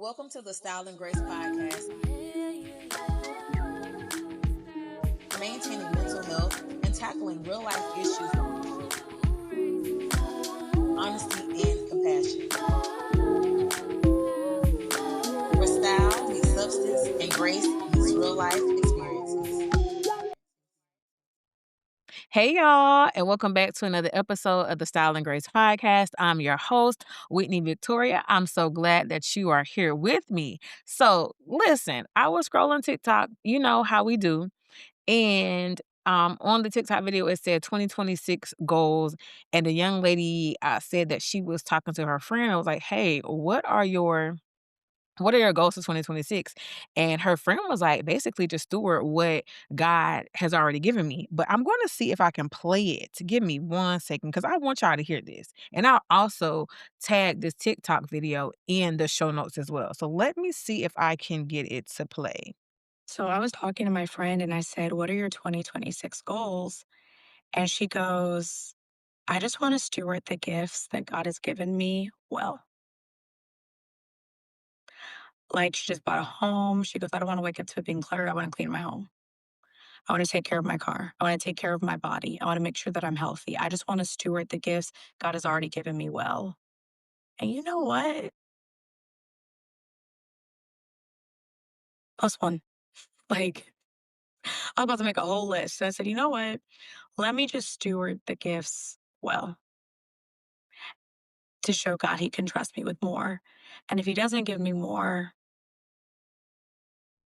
Welcome to the Style and Grace podcast, maintaining mental health and tackling real life issues with honesty and compassion. Where style meets substance and grace meets real life experiences. Hey, y'all, and welcome back to another episode of the Style and Grace podcast. I'm your host, Whitney Victoria. I'm so glad that you are here with me. So, listen, I was scrolling TikTok, you know how we do, and on the TikTok video, it said 2026 goals. And the young lady said that she was talking to her friend. I was like, hey, what are your goals for 2026? And her friend was like, basically, just steward what God has already given me. But I'm going to see if I can play it. Give me 1 second because I want y'all to hear this. And I'll also tag this TikTok video in the show notes as well. So let me see if I can get it to play. So I was talking to my friend and I said, "What are your 2026 goals?" And she goes, "I just want to steward the gifts that God has given me well." Like she just bought a home. She goes, "I don't want to wake up to it being cluttered. I want to clean my home. I want to take care of my car. I want to take care of my body. I want to make sure that I'm healthy. I just want to steward the gifts God has already given me well." And you know what? Plus one. Like I'm about to make a whole list. And I said, "You know what? Let me just steward the gifts well to show God he can trust me with more. And if he doesn't give me more,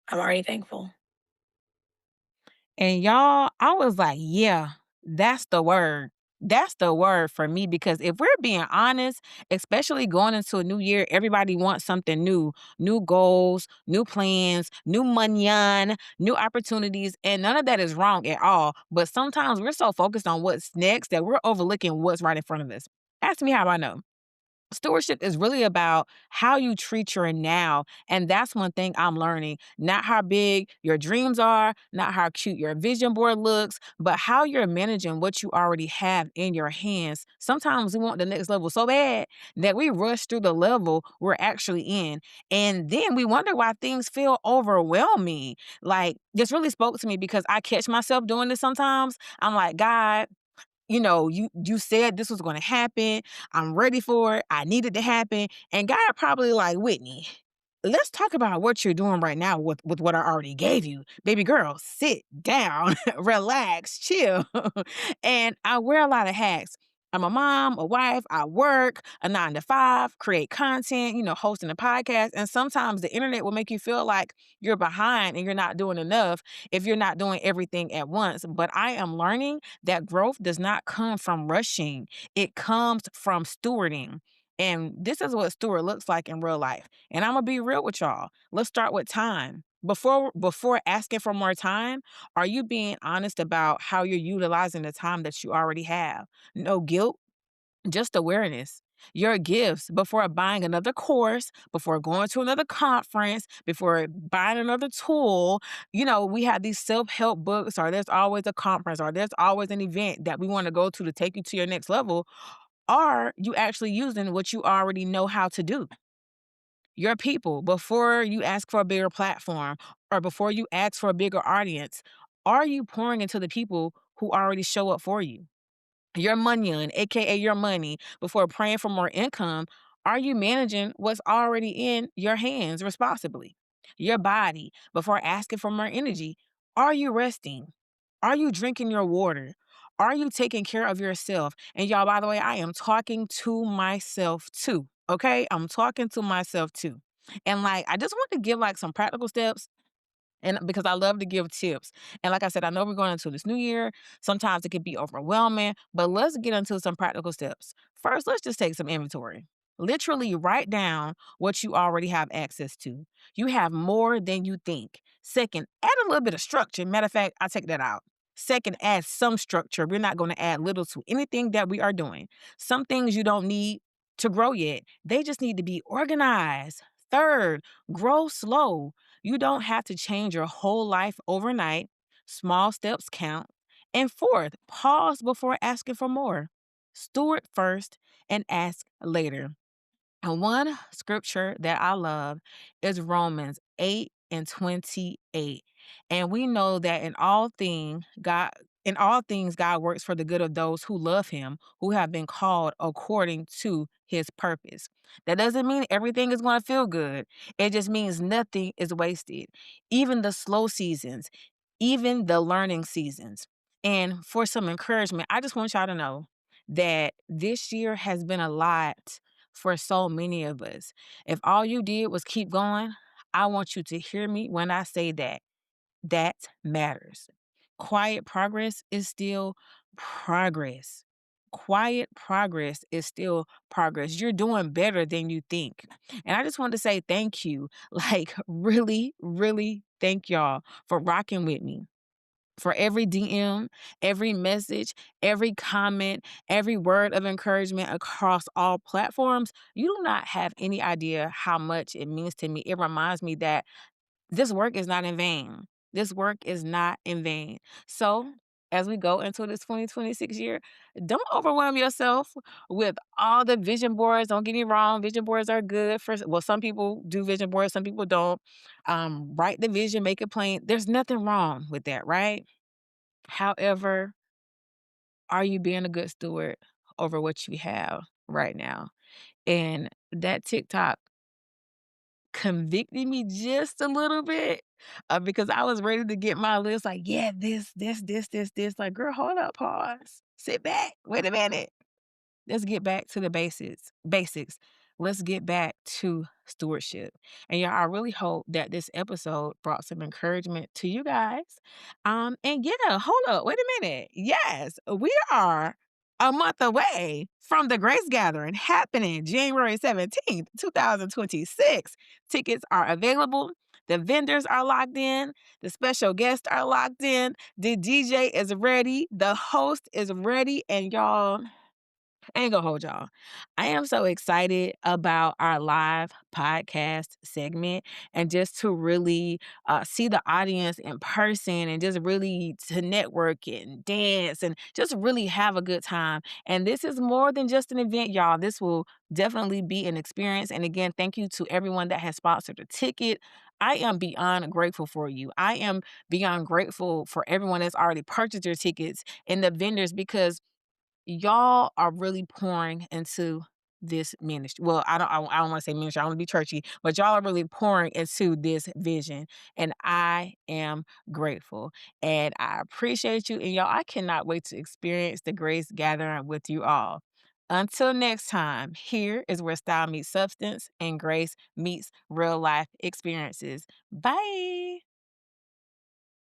I'm already thankful." And y'all, I was like, yeah, that's the word. That's the word for me because if we're being honest, especially going into a new year, everybody wants something new goals, new plans, new money, new opportunities. And none of that is wrong at all. But sometimes we're so focused on what's next that we're overlooking what's right in front of us. Ask me how I know. Stewardship is really about how you treat your now. And that's one thing I'm learning. Not how big your dreams are, not how cute your vision board looks, but how you're managing what you already have in your hands. Sometimes we want the next level so bad that we rush through the level we're actually in. And then we wonder why things feel overwhelming. Like, this really spoke to me because I catch myself doing this sometimes. I'm like, God, you said this was going to happen. I'm ready for it. I need it to happen. And God probably like, Whitney, let's talk about what you're doing right now with what I already gave you. Baby girl, sit down, relax, chill. And I wear a lot of hats. I'm a mom, a wife, I work a 9 to 5, create content, hosting a podcast. And sometimes the internet will make you feel like you're behind and you're not doing enough if you're not doing everything at once. But I am learning that growth does not come from rushing, it comes from stewarding. And this is what steward looks like in real life. And I'm gonna be real with y'all. Let's start with time. Before asking for more time, are you being honest about how you're utilizing the time that you already have? No guilt, just awareness. Your gifts before buying another course, before going to another conference, before buying another tool. We have these self help books, or there's always a conference, or there's always an event that we want to go to take you to your next level. Are you actually using what you already know how to do? Your people, before you ask for a bigger platform or before you ask for a bigger audience, are you pouring into the people who already show up for you? Your money, aka your money, before praying for more income, are you managing what's already in your hands responsibly? Your body, before asking for more energy, are you resting? Are you drinking your water? Are you taking care of yourself? And y'all, by the way, I am talking to myself too. Okay. I'm talking to myself too. And like, I just want to give like some practical steps and because I love to give tips. And like I said, I know we're going into this new year. Sometimes it can be overwhelming, but let's get into some practical steps. First, let's just take some inventory. Literally write down what you already have access to. You have more than you think. Second, add a little bit of structure. Matter of fact, I take that out. Second, add some structure. We're not going to add little to anything that we are doing. Some things you don't need to grow yet, they just need to be organized. Third, grow slow. You don't have to change your whole life overnight. Small steps count. And fourth, pause before asking for more. Steward first and ask later. And one scripture that I love is Romans 8 and 28. And we know that in all things God works for the good of those who love him, who have been called according to his purpose. That doesn't mean everything is going to feel good. It just means nothing is wasted. Even the slow seasons, even the learning seasons. And for some encouragement, I just want y'all to know that this year has been a lot for so many of us. If all you did was keep going, I want you to hear me when I say that that matters. Quiet progress is still progress. Quiet progress is still progress. You're doing better than you think. And I just want to say thank you. Like, really, really thank y'all for rocking with me, for every DM, every message, every comment, every word of encouragement across all platforms. You do not have any idea how much it means to me. It reminds me that this work is not in vain. This work is not in vain. So, as we go into this 2026 year, don't overwhelm yourself with all the vision boards. Don't get me wrong, vision boards are good for, well, some people do vision boards, some people don't. Write the vision, make it plain. There's nothing wrong with that, right? However, are you being a good steward over what you have right now? And that TikTok convicted me just a little bit, because I was ready to get my list like, yeah, this. Like, girl, hold up, pause, sit back, wait a minute. Let's get back to the basics. Basics. Let's get back to stewardship. And yeah, I really hope that this episode brought some encouragement to you guys. And yeah, hold up, wait a minute. Yes, we are a month away from the Grace Gathering happening January 17th, 2026. Tickets are available. The vendors are locked in. The special guests are locked in. The DJ is ready. The host is ready. And y'all, I ain't gonna hold y'all. I am so excited about our live podcast segment and just to really see the audience in person and just really to network and dance and just really have a good time. And this is more than just an event, y'all. This will definitely be an experience. And again, thank you to everyone that has sponsored a ticket. I am beyond grateful for you. I am beyond grateful for everyone that's already purchased their tickets and the vendors because y'all are really pouring into this ministry. Well, I don't want to say ministry. I want to be churchy, but y'all are really pouring into this vision, and I am grateful and I appreciate you. And y'all, I cannot wait to experience the Grace Gathering with you all. Until next time, here is where style meets substance and grace meets real life experiences. Bye.